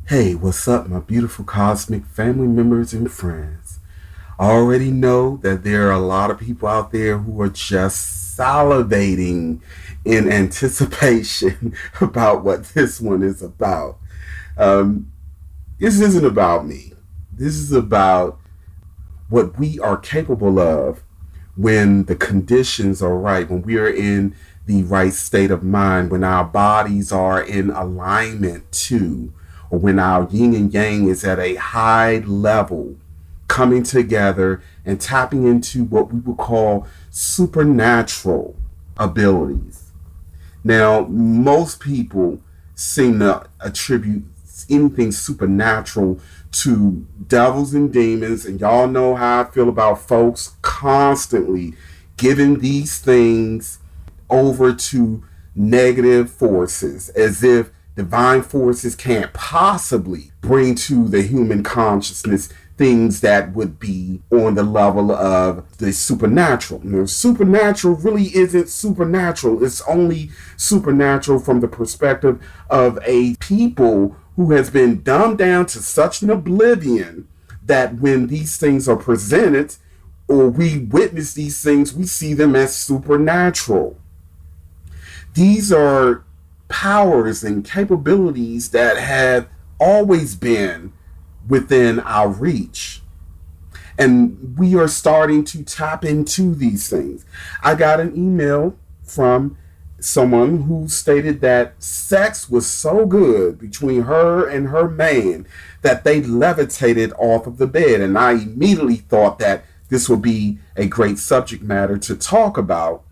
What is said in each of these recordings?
Hey, what's up, my beautiful cosmic family members and friends? I already know that there are a lot of people out there who are just salivating in anticipation about what this one is about. Um, this isn't about me. This is about what we are capable of when the conditions are right, when we are in the right state of mind, when our bodies are in alignment to, or when our yin and yang is at a high level, coming together and tapping into what we would call supernatural abilities. Now, most people seem to attribute anything supernatural to devils and demons, and y'all know how I feel about folks constantly giving these things over to negative forces as if divine forces can't possibly bring to the human consciousness things that would be on the level of the supernatural. You know, supernatural really isn't supernatural. It's only supernatural from the perspective of a people who has been dumbed down to such an oblivion that when these things are presented or we witness these things, we see them as supernatural. These are powers and capabilities that have always been within our reach. And we are starting to tap into these things. I got an email from someone who stated that sex was so good between her and her man that they levitated off of the bed. And I immediately thought that this would be a great subject matter to talk about.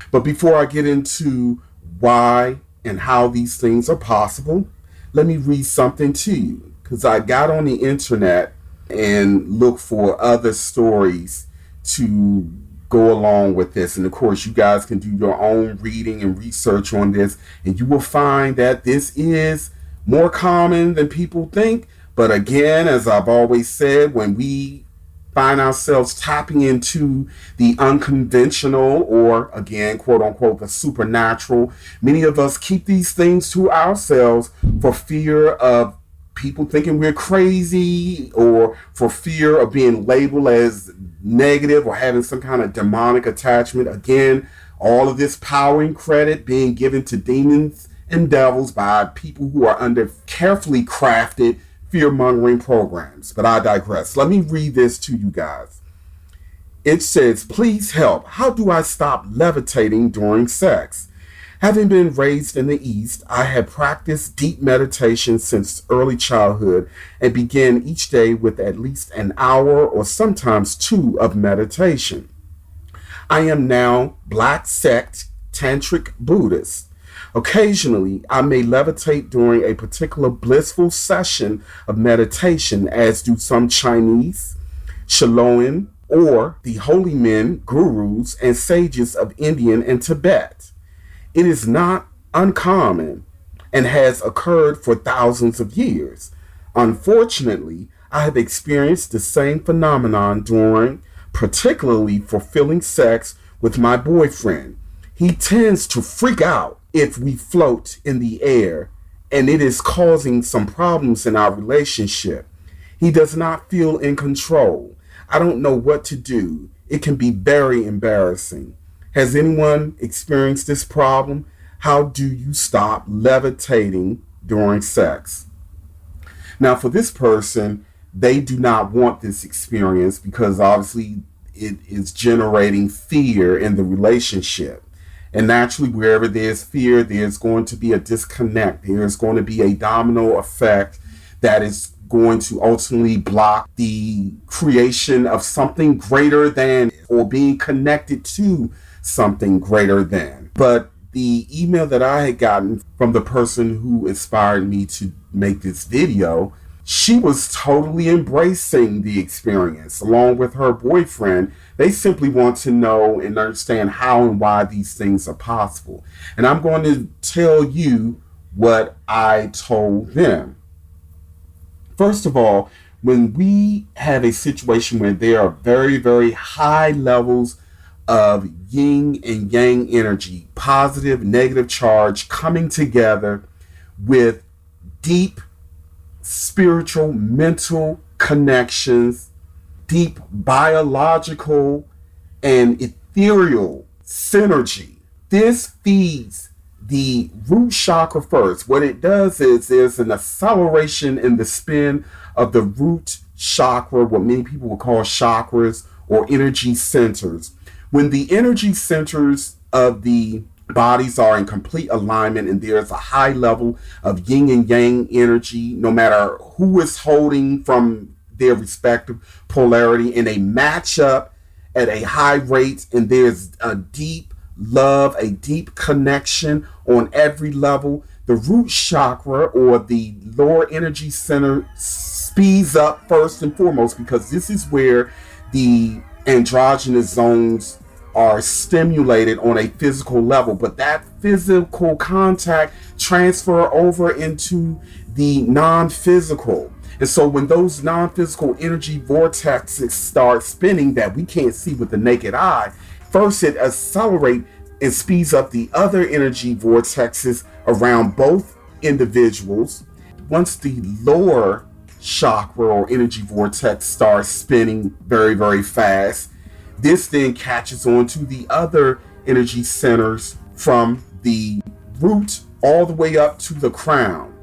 But before I get into why and how these things are possible, let me read something to you. Because I got on the internet and looked for other stories to go along with this. And of course, you guys can do your own reading and research on this, and you will find that this is more common than people think. But again, as I've always said, when we find ourselves tapping into the unconventional, or again, quote unquote, the supernatural, many of us keep these things to ourselves for fear of people thinking we're crazy, or for fear of being labeled as negative or having some kind of demonic attachment. Again, all of this power and credit being given to demons and devils by people who are under carefully crafted fear-mongering programs. But I digress. Let me read this to you guys. It says, please help. How do I stop levitating during sex? Having been raised in the East, I had practiced deep meditation since early childhood and began each day with at least an hour or sometimes two of meditation. I am now Black sect Tantric Buddhist. Occasionally, I may levitate during a particular blissful session of meditation, as do some Chinese, Shaloan, or the holy men, gurus, and sages of India and Tibet. It is not uncommon and has occurred for thousands of years. Unfortunately, I have experienced the same phenomenon during particularly fulfilling sex with my boyfriend. He tends to freak out if we float in the air, and it is causing some problems in our relationship. He does not feel in control. I don't know what to do. It can be very embarrassing. Has anyone experienced this problem? How do you stop levitating during sex? Now, for this person, they do not want this experience because obviously it is generating fear in the relationship. And naturally, wherever there's fear, there's going to be a disconnect. There's going to be a domino effect that is going to ultimately block the creation of something greater than, or being connected to something greater than. But the email that I had gotten from the person who inspired me to make this video, she was totally embracing the experience along with her boyfriend. They simply want to know and understand how and why these things are possible. And I'm going to tell you what I told them. First of all, when we have a situation where there are very, very high levels of yin and yang energy, positive, negative charge coming together with deep spiritual, mental connections, deep biological and ethereal synergy. This feeds the root chakra first. What it does is there's an acceleration in the spin of the root chakra, what many people would call chakras or energy centers. When the energy centers of the bodies are in complete alignment and there's a high level of yin and yang energy, no matter who is holding from their respective polarity, and they match up at a high rate, and there's a deep love, a deep connection on every level, the root chakra or the lower energy center speeds up first and foremost, because this is where the androgynous zones are stimulated on a physical level, but that physical contact transfer over into the non-physical. And so when those non-physical energy vortexes start spinning that we can't see with the naked eye, first it accelerates and speeds up the other energy vortexes around both individuals. Once the lower chakra or energy vortex starts spinning very, very fast, this then catches on to the other energy centers from the root all the way up to the crown.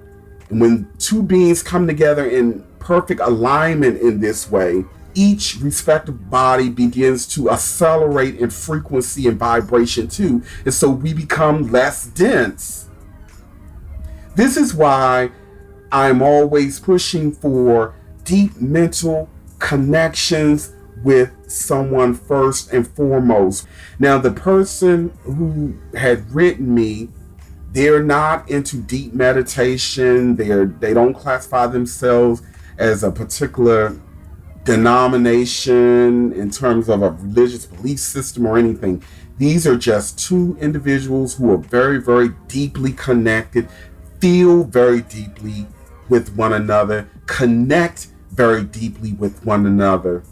And when two beings come together in perfect alignment in this way, each respective body begins to accelerate in frequency and vibration too. And so we become less dense. This is why I'm always pushing for deep mental connections with someone first and foremost. Now, the person who had written me, they're not into deep meditation. They don't classify themselves as a particular denomination in terms of a religious belief system or anything. These are just two individuals who are very, very deeply connected, feel very deeply with one another, connect very deeply with one another.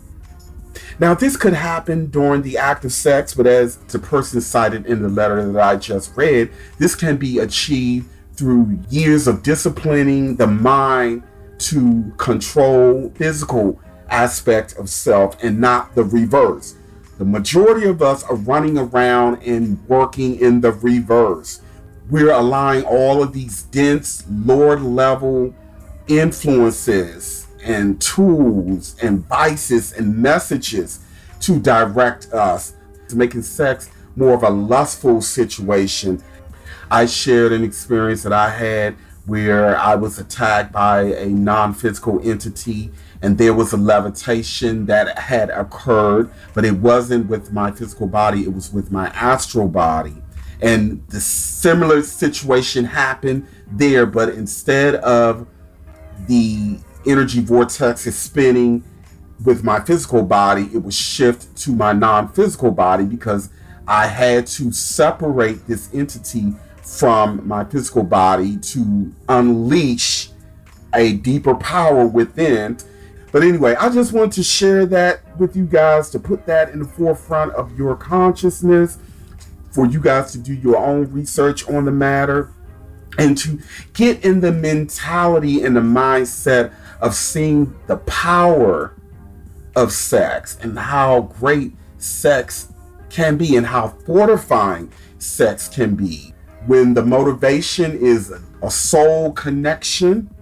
Now, this could happen during the act of sex, but as the person cited in the letter that I just read, this can be achieved through years of disciplining the mind to control physical aspect of self and not the reverse. The majority of us are running around and working in the reverse. We're allowing all of these dense, lower level influences and tools and vices and messages to direct us, to making sex more of a lustful situation. I shared an experience that I had where I was attacked by a non-physical entity, and there was a levitation that had occurred, but it wasn't with my physical body, it was with my astral body. And the similar situation happened there, but instead of the energy vortex is spinning with my physical body, it was shift to my non-physical body, because I had to separate this entity from my physical body to unleash a deeper power within. But anyway, I just want to share that with you guys, to put that in the forefront of your consciousness, for you guys to do your own research on the matter, and to get in the mentality and the mindset of seeing the power of sex and how great sex can be and how fortifying sex can be. When the motivation is a soul connection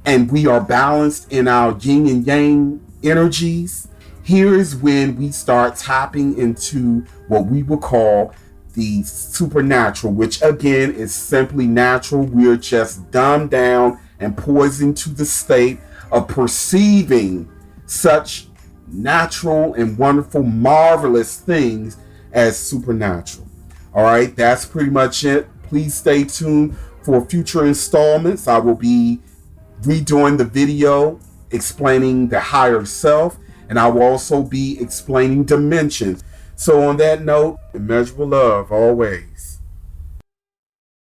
and we are balanced in our yin and yang energies, here is when we start tapping into what we would call the supernatural, which again is simply natural. We're just dumbed down and poisoned to the state of perceiving such natural and wonderful, marvelous things as supernatural. All right, that's pretty much it. Please stay tuned for future installments. I will be redoing the video explaining the higher self, and I will also be explaining dimensions. So on that note, immeasurable love always.